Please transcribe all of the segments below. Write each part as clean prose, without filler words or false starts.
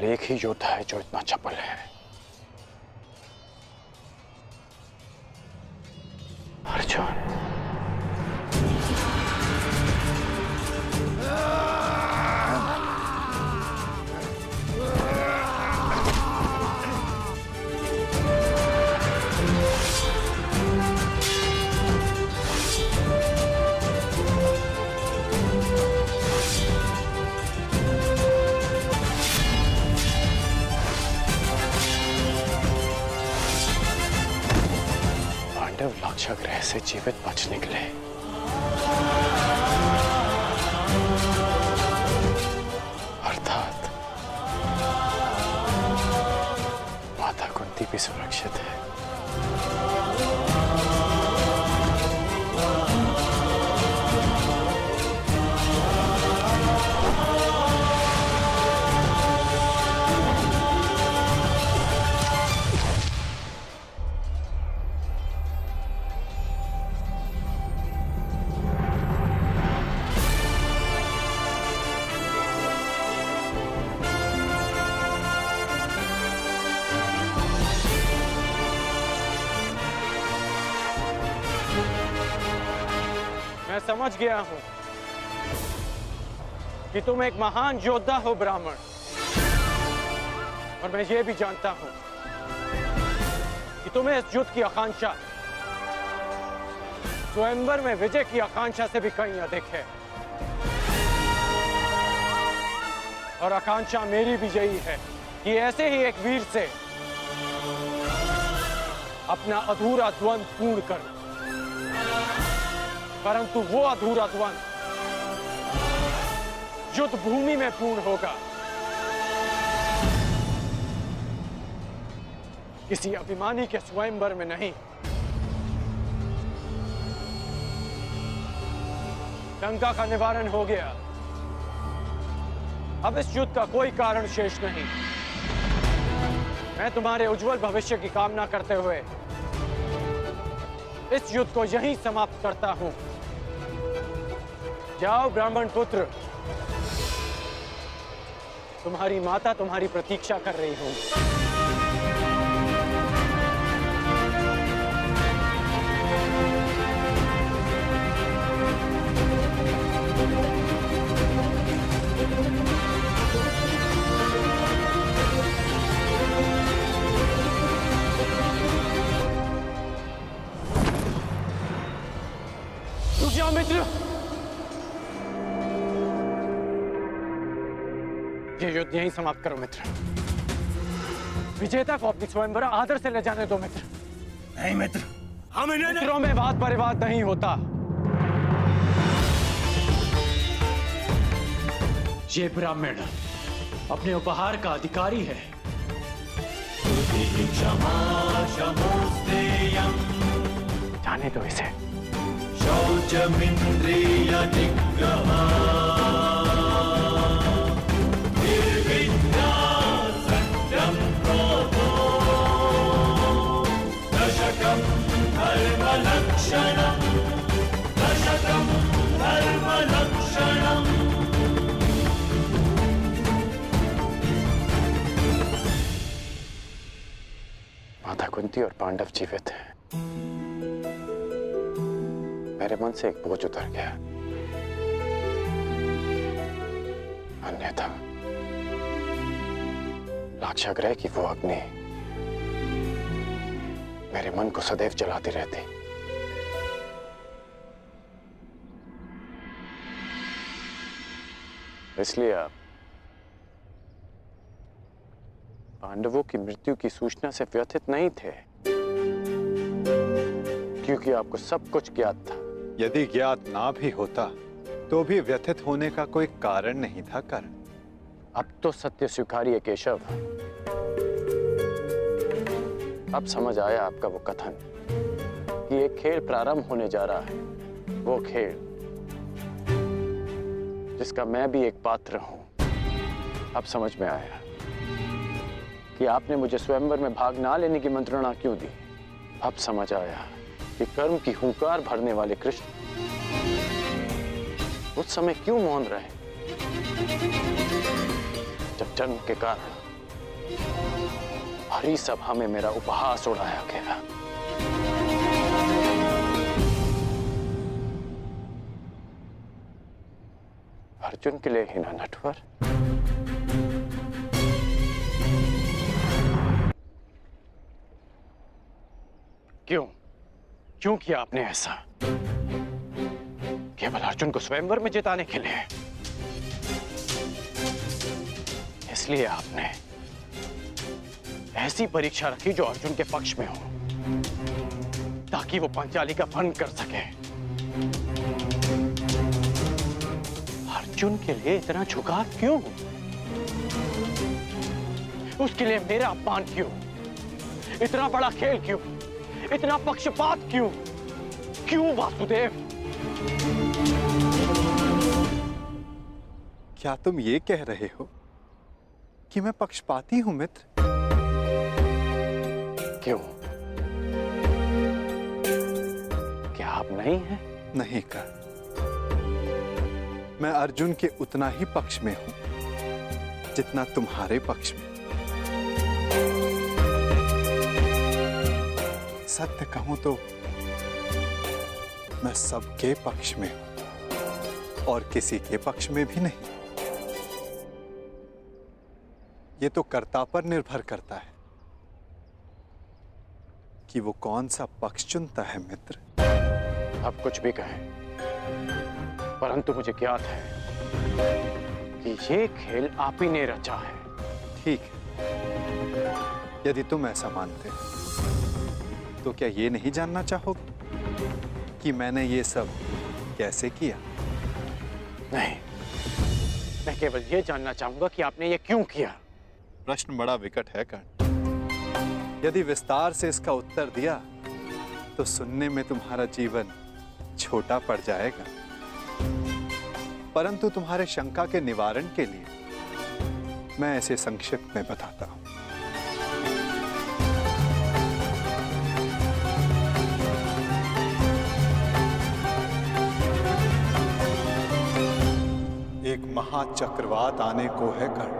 एक ही योद्धा है जो इतना चपल है, अर्जुन। लाक्षागृह से जीवित बच निकले। अर्थात माता कुंती भी सुरक्षित है। मैं समझ गया हूं कि तुम एक महान योद्धा हो ब्राह्मण, और मैं ये भी जानता हूं कि तुम्हें इस युद्ध की आकांक्षा स्वयंवर में विजय की आकांक्षा से भी कहीं अधिक है। और आकांक्षा मेरी भी यही है कि ऐसे ही एक वीर से अपना अधूरा द्वंद्व पूर्ण करूं। परंतु वो अधूरा द्वंद्व युद्ध भूमि में पूर्ण होगा, किसी अभिमानी के स्वयंवर में नहीं। लंका का निवारण हो गया, अब इस युद्ध का कोई कारण शेष नहीं। मैं तुम्हारे उज्जवल भविष्य की कामना करते हुए इस युद्ध को यहीं समाप्त करता हूं। जाओ ब्राह्मण पुत्र, तुम्हारी माता तुम्हारी प्रतीक्षा कर रही हूं। रुक जाओ मित्र, ये युद्ध यहीं समाप्त करो मित्र। विजेता को अपनी स्वयंवर आदर से ले जाने दो मित्र। नहीं मित्र, हम इन्हें मित्रों में वाद परिवाद नहीं होता। ये ब्राह्मण अपने उपहार का अधिकारी है। जाने दो इसे। शौचमिंद्रिय निग्रह माता कुंती और पांडव जीवित हैं। मेरे मन से एक बोझ उतर गया। अन्यथा लाक्षागृह की वो अग्नि मेरे मन को सदैव जलाती रहती। इसलिए आप पांडवों की मृत्यु की सूचना से व्यथित नहीं थे, क्योंकि आपको सब कुछ ज्ञात था। यदि ज्ञात ना भी होता तो भी व्यथित होने का कोई कारण नहीं था कर्ण। अब तो सत्य स्वीकारिए केशव। अब समझ आया आपका वो कथन कि एक खेल प्रारंभ होने जा रहा है, वो खेल जिसका मैं भी एक पात्र हूं। अब समझ में आया कि आपने मुझे स्वयंवर में भाग ना लेने की मंत्रणा क्यों दी। अब समझ आया कि कर्म की हुंकार भरने वाले कृष्ण उस समय क्यों मौन रहे जब जन्म के कारण भरी सभा में मेरा उपहास उड़ाया गया। अर्जुन के लिए ही ना नटवर। क्यों किया आपने ऐसा? केवल अर्जुन को स्वयंवर में जिताने के लिए? इसलिए आपने ऐसी परीक्षा रखी जो अर्जुन के पक्ष में हो, ताकि वो पांचाली का भंग कर सके। अर्जुन के लिए इतना झुकाव क्यों? उसके लिए मेरा अपमान क्यों? इतना बड़ा खेल क्यों? इतना पक्षपात क्यों? क्यों वासुदेव? क्या तुम ये कह रहे हो कि मैं पक्षपाती हूं मित्र? क्यों? क्या आप नहीं हैं? नहीं कर। मैं अर्जुन के उतना ही पक्ष में हूं जितना तुम्हारे पक्ष में। सत्य कहूं तो मैं सबके पक्ष में हूं और किसी के पक्ष में भी नहीं। ये तो कर्ता पर निर्भर करता है कि वो कौन सा पक्ष चुनता है मित्र। आप कुछ भी कहें, परंतु मुझे ज्ञात है कि ये खेल आप ही ने रचा है। ठीक है, यदि तुम ऐसा मानते हो तो क्या ये नहीं जानना चाहोगे कि मैंने ये सब कैसे किया? नहीं, मैं केवल ये जानना चाहूंगा कि आपने ये क्यों किया। प्रश्न बड़ा विकट है कर्ण। यदि विस्तार से इसका उत्तर दिया तो सुनने में तुम्हारा जीवन छोटा पड़ जाएगा, परंतु तुम्हारे शंका के निवारण के लिए मैं ऐसे संक्षिप्त में बताता हूं। एक महाचक्रवात आने को है कर्ण,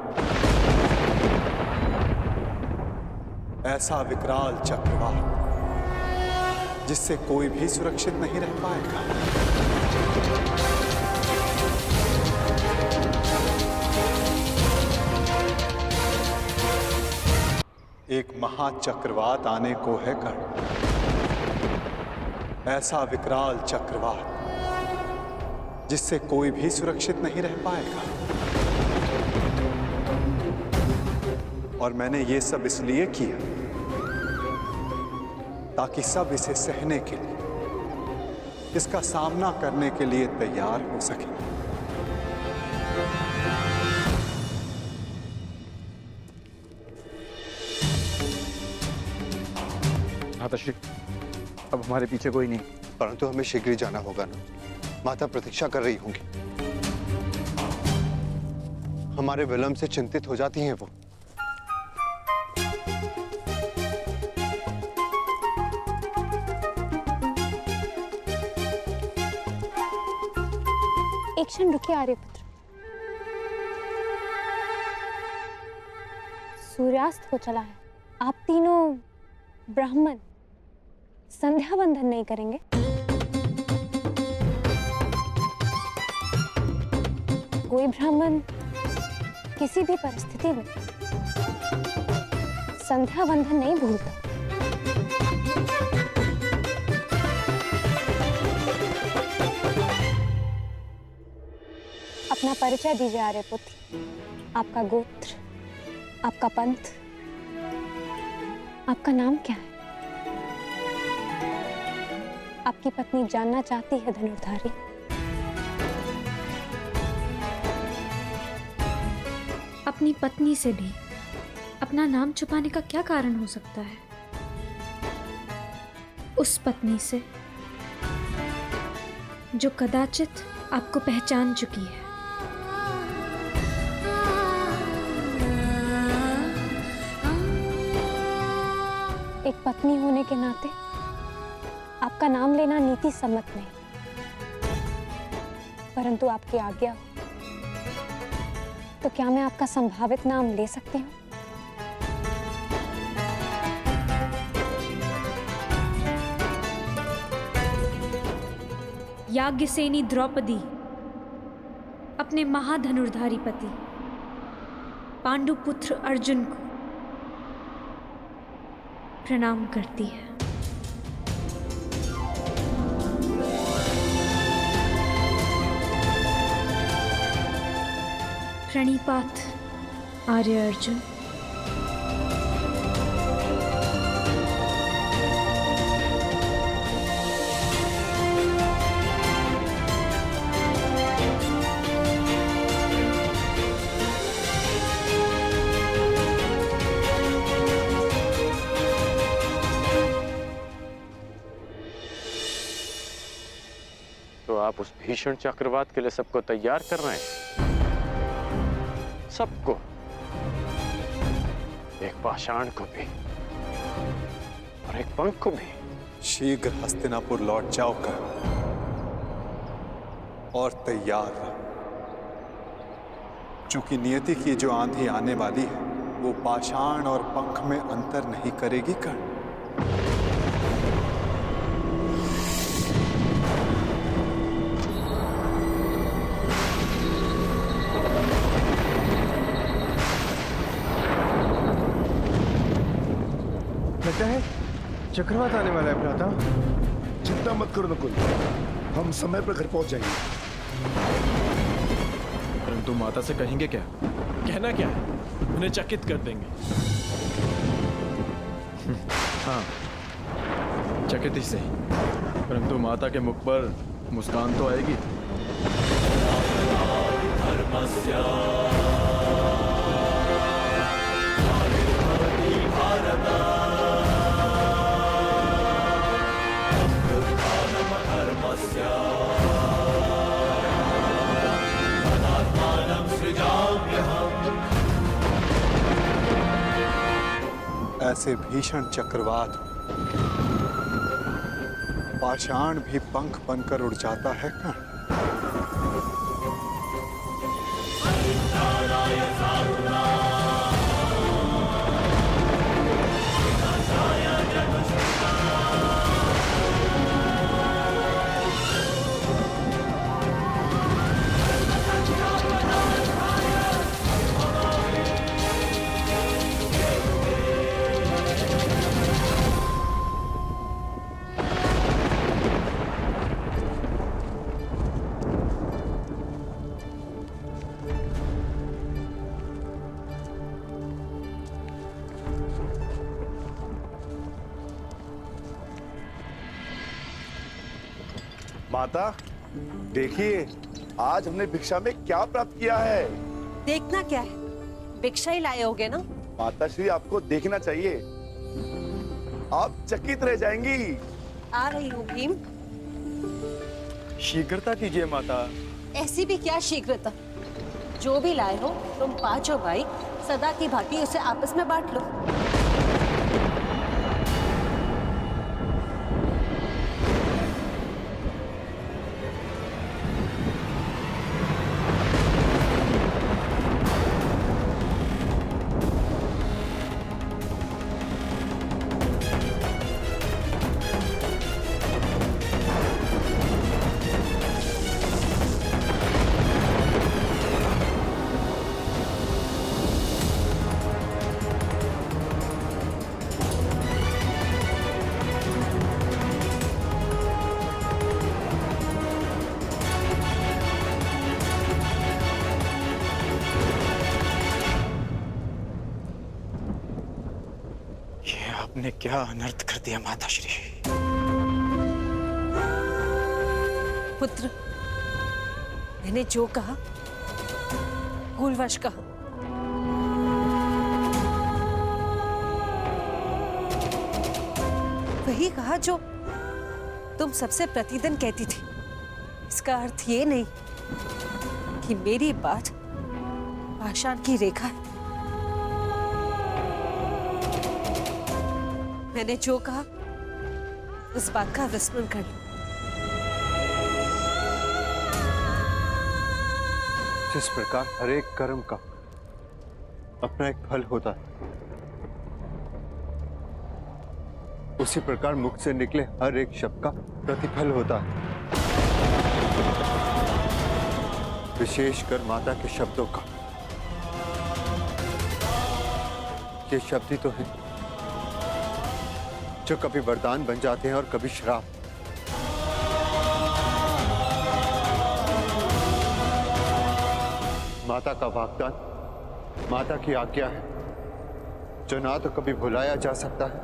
ऐसा विकराल चक्रवात जिससे कोई भी सुरक्षित नहीं रह पाएगा। एक महाचक्रवात आने को है कर्ण, ऐसा विकराल चक्रवात जिससे कोई भी सुरक्षित नहीं रह पाएगा। और मैंने ये सब इसलिए किया ताकि सब इसे सहने के लिए, इसका सामना करने के लिए तैयार हो सके। माताश्री, अब हमारे पीछे कोई नहीं। परंतु हमें शीघ्र ही जाना होगा ना। माता प्रतीक्षा कर रही होंगी। हमारे विलंब से चिंतित हो जाती हैं वो। एक क्षण रुकिए आर्यपुत्र। सूर्यास्त हो चला है। आप तीनों ब्राह्मण संध्या बंधन नहीं करेंगे? कोई ब्राह्मण किसी भी परिस्थिति में संध्या बंधन नहीं भूलता। अपना परिचय दीजिए आर्यपुत्र। आपका गोत्र, आपका पंथ, आपका नाम क्या है? आपकी पत्नी जानना चाहती है धनुर्धारी। अपनी पत्नी से भी अपना नाम छुपाने का क्या कारण हो सकता है? उस पत्नी से जो कदाचित आपको पहचान चुकी है। एक पत्नी होने के नाते आपका नाम लेना नीति सम्मत नहीं, परंतु आपकी आज्ञा हो तो क्या मैं आपका संभावित नाम ले सकती हूँ? याज्ञसेनी द्रौपदी अपने महाधनुर्धारी पति पांडुपुत्र अर्जुन को प्रणाम करती है। प्रणिपात आर्य अर्जुन। तो आप उस भीषण चक्रवात के लिए सबको तैयार कर रहे हैं? सबको, एक पाषाण को भी और एक पंख को भी। शीघ्र हस्तिनापुर लौट जाओकर और तैयार रहो, चूंकि नियति की जो आंधी आने वाली है वो पाषाण और पंख में अंतर नहीं करेगी कर्ण। लगता है चक्रवात आने वाला है भ्राता। चिंता मत करो नकुल, हम समय पर घर पहुंच जाएंगे। परंतु माता से कहेंगे क्या? कहना क्या है? उन्हें चकित कर देंगे। हाँ, चकित ही सही, परंतु माता के मुख पर मुस्कान तो आएगी। ऐसे भीषण चक्रवात पाषाण भी पंख बनकर उड़ जाता है कर्ण। माता देखिए, आज हमने भिक्षा में क्या प्राप्त किया है। देखना क्या है, भिक्षा ही लाए होगे ना। माता श्री, आपको देखना चाहिए, आप चकित रह जाएंगी। आ रही हूँ भीम। शीघ्रता कीजिए माता। ऐसी भी क्या शीघ्रता, जो भी लाए हो तुम पांचों भाई सदा की भांति उसे आपस में बांट लो। आपने क्या अनर्थ कर दिया माता श्री। पुत्र, मैंने जो कहा भूलवश कहा। वही कहा जो तुम सबसे प्रतिदिन कहती थी। इसका अर्थ ये नहीं कि मेरी बात पाषाण की रेखा है। मैंने जो कहा उस बात का विस्मरण कर लो। जिस प्रकार हर एक कर्म का अपना एक फल होता है, उसी प्रकार मुख से निकले हर एक शब्द का प्रतिफल होता है। विशेषकर माता के शब्दों का। ये शब्द ही तो है जो कभी वरदान बन जाते हैं और कभी श्राप। माता का वाग्दान, माता की आज्ञा है जो ना तो कभी भुलाया जा सकता है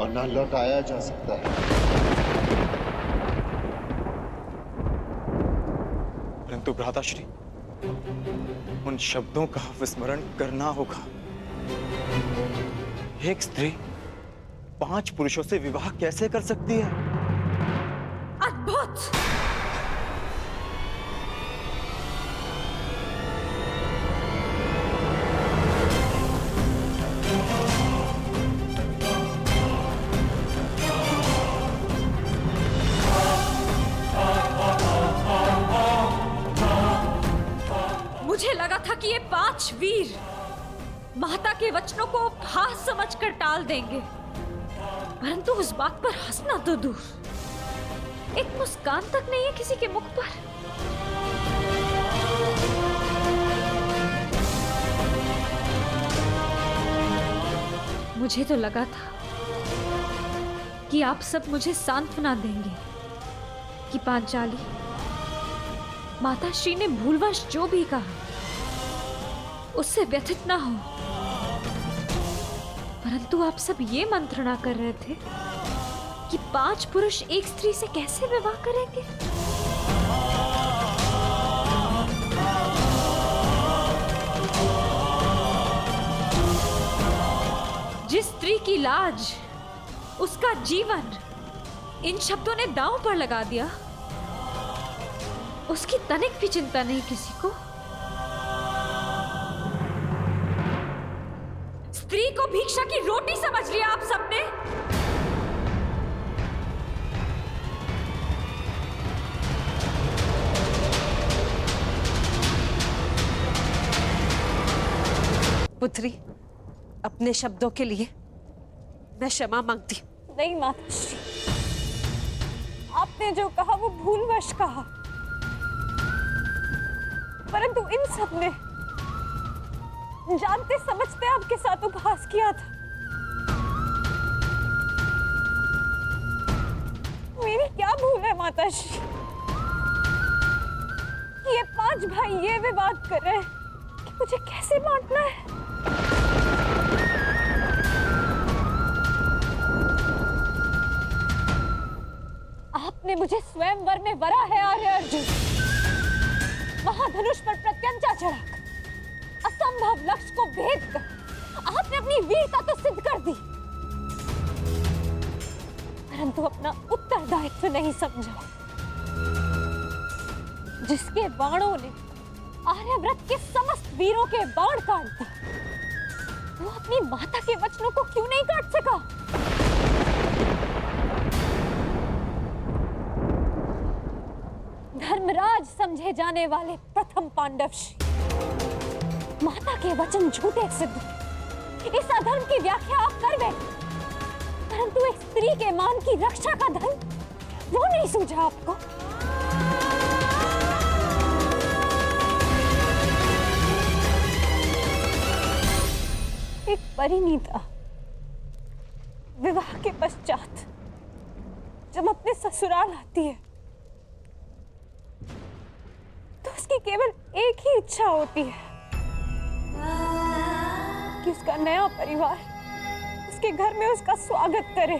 और ना लौटाया जा सकता है। परंतु भ्राताश्री, उन शब्दों का विस्मरण करना होगा। एक स्त्री 5 पुरुषों से विवाह कैसे कर सकती है? अद्भुत! मुझे लगा था कि ये 5 वीर माता के वचनों को उपहास समझकर टाल देंगे, परंतु उस बात पर हंसना तो दूर, एक मुस्कान तक नहीं है किसी के मुख पर। मुझे तो लगा था कि आप सब मुझे सांत्वना देंगे कि पांचाली, माताश्री ने भूलवश जो भी कहा उससे व्यथित ना हो, परंतु आप सब ये मंत्रणा कर रहे थे कि 5 पुरुष एक स्त्री से कैसे विवाह करेंगे। जिस स्त्री की लाज, उसका जीवन इन शब्दों ने दांव पर लगा दिया, उसकी तनिक भी चिंता नहीं किसी को। स्त्री को भिक्षा की रोटी समझ लिया आप सबने। पुत्री, अपने शब्दों के लिए मैं क्षमा मांगती हूं। नहीं माताश्री, आपने जो कहा वो भूलवश कहा, परंतु इन सब ने जानते समझते आपके साथ उपहास किया था। मेरी क्या भूल है माताश्री? ये 5 भाई ये विवाद कर रहे हैं कि मुझे कैसे बांटना है। आपने मुझे स्वयंवर में वरा है आर्य अर्जुन, महाधनुष पर प्रत्यंचा चढ़ाकर असंभव लक्ष्य को भेद कर आपने अपनी वीरता तो सिद्ध कर दी, परंतु अपना उत्तरदायित्व नहीं समझा। जिसके बाणों ने आर्यव्रत के समस्त वीरों के बाण काट दिए, वो अपनी माता के वचनों को क्यों नहीं काट सका? धर्मराज समझे जाने वाले प्रथम पांडव श्री, माता के वचन झूठे सिद्ध। इस अधर्म की व्याख्या आप कर बैठे, परंतु एक स्त्री के मान की रक्षा का धर्म वो नहीं सूझा आपको। एक परिणीता विवाह के पश्चात जब अपने ससुराल आती है तो उसकी केवल एक ही इच्छा होती है कि उसका नया परिवार उसके घर में उसका स्वागत करे।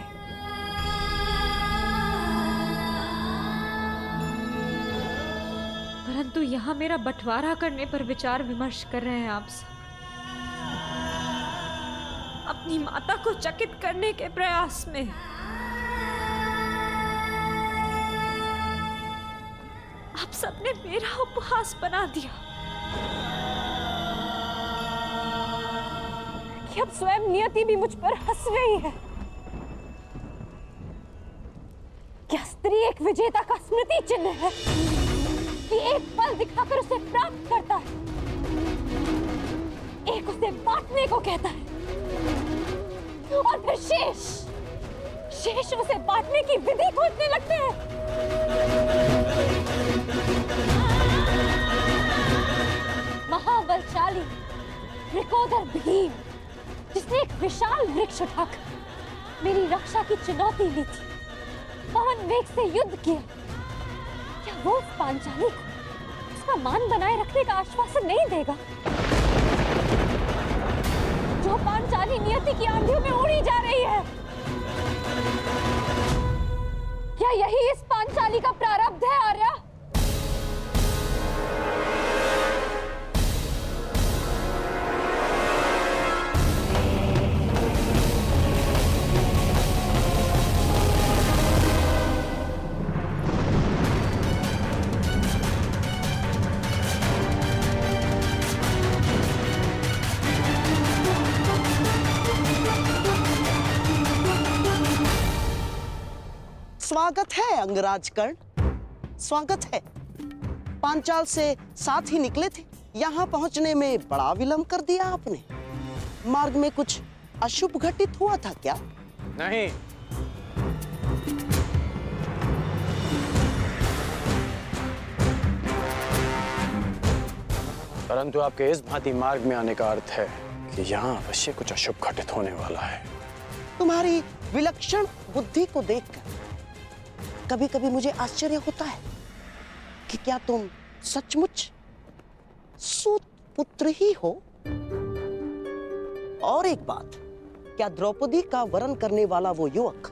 परंतु यहाँ मेरा बंटवारा करने पर विचार विमर्श कर रहे हैं आप सब, अपनी माता को चकित करने के प्रयास में। आप सबने मेरा उपहास बना दिया कि अब स्वयं नियति भी मुझ पर हंस रही है। क्या स्त्री एक विजेता का स्मृति चिन्ह है कि एक पल दिखाकर उसे प्राप्त करता है, एक उसे बांटने को कहता है और फिर शेष उसे बांटने की विधि खोजने लगते हैं। महाबलशाली वृकोदर भीम, जिसने एक विशाल वृक्ष उठाकर मेरी रक्षा की चुनौती ली थी, पवन वेग से युद्ध किया, क्या वो उस पांचाली को उसका मान बनाए रखने का आश्वासन नहीं देगा? जो पांचाली नियति की आंधियों में उड़ी जा रही है, क्या यही इस पांचाली का प्रारब्ध है आर्या? स्वागत है अंगराज कर्ण, स्वागत है। पांचाल से साथ ही निकले थे, यहाँ पहुंचने में बड़ा विलंब कर दिया आपने। मार्ग में कुछ अशुभ घटित हुआ था क्या? नहीं, परंतु आपके इस भांति मार्ग में आने का अर्थ है कि यहाँ अवश्य कुछ अशुभ घटित होने वाला है। तुम्हारी विलक्षण बुद्धि को देखकर कभी कभी मुझे आश्चर्य होता है कि क्या तुम सचमुच सूत पुत्र ही हो? और एक बात, क्या द्रौपदी का वरण करने वाला वो युवक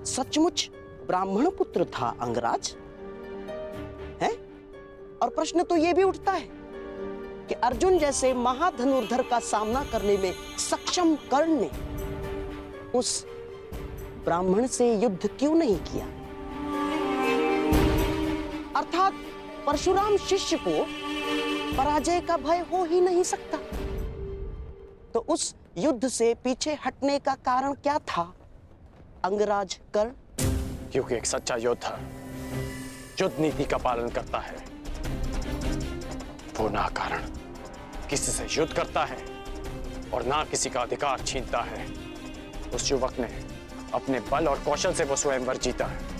सचमुच ब्राह्मण पुत्र था अंगराज? है? और प्रश्न तो ये भी उठता है कि अर्जुन जैसे महाधनुर्धर का सामना करने में सक्षम कर्ण ने उस ब्राह्मण से युद्ध क्यों नहीं किया? अर्थात परशुराम शिष्य को पराजय का भय हो ही नहीं सकता। तो उस युद्ध से पीछे हटने का कारण क्या था अंगराज कर्ण? क्योंकि एक सच्चा योद्धा युद्ध नीति का पालन करता है, वो ना कारण किसी से युद्ध करता है और ना किसी का अधिकार छीनता है। उस युवक ने अपने बल और कौशल से वो स्वयंवर जीता है।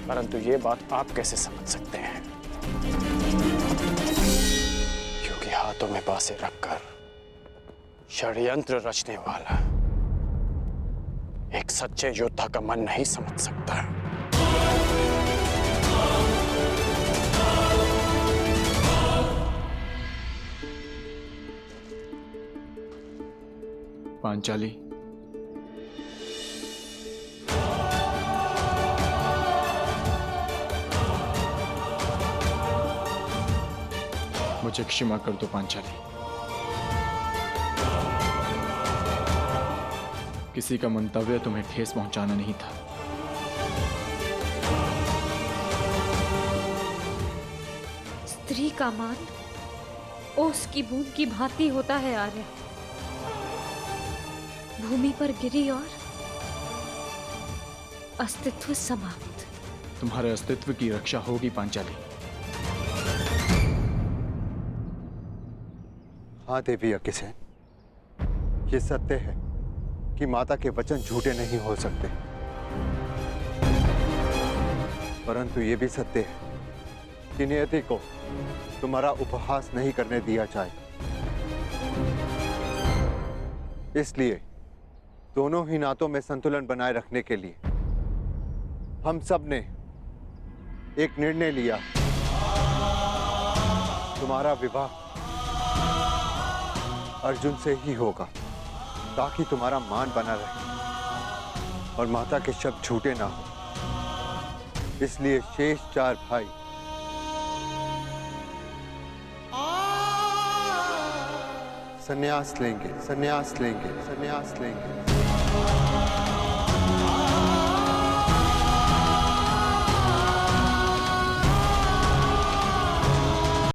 परंतु ये बात आप कैसे समझ सकते हैं? क्योंकि हाथों में बांसे रखकर षड्यंत्र रचने वाला एक सच्चे योद्धा का मन नहीं समझ सकता। पांचाली, मुझे क्षमा कर दो पांचाली। किसी का मंतव्य तुम्हें ठेस पहुंचाना नहीं था। स्त्री का मान ओस की बूंद की भांति होता है आर्य। भूमि पर गिरी और अस्तित्व समाप्त। तुम्हारे अस्तित्व की रक्षा होगी पांचाली। हाँ देवी अग्निसेन, ये सत्य है कि माता के वचन झूठे नहीं हो सकते, परंतु ये भी सत्य है कि नियति को तुम्हारा उपहास नहीं करने दिया जाए। इसलिए दोनों ही नातों में संतुलन बनाए रखने के लिए हम सब ने एक निर्णय लिया। तुम्हारा विवाह अर्जुन से ही होगा, ताकि तुम्हारा मान बना रहे और माता के शब्द झूठे ना हो। इसलिए शेष 4 भाई संन्यास लेंगे, संन्यास लेंगे, संन्यास लेंगे।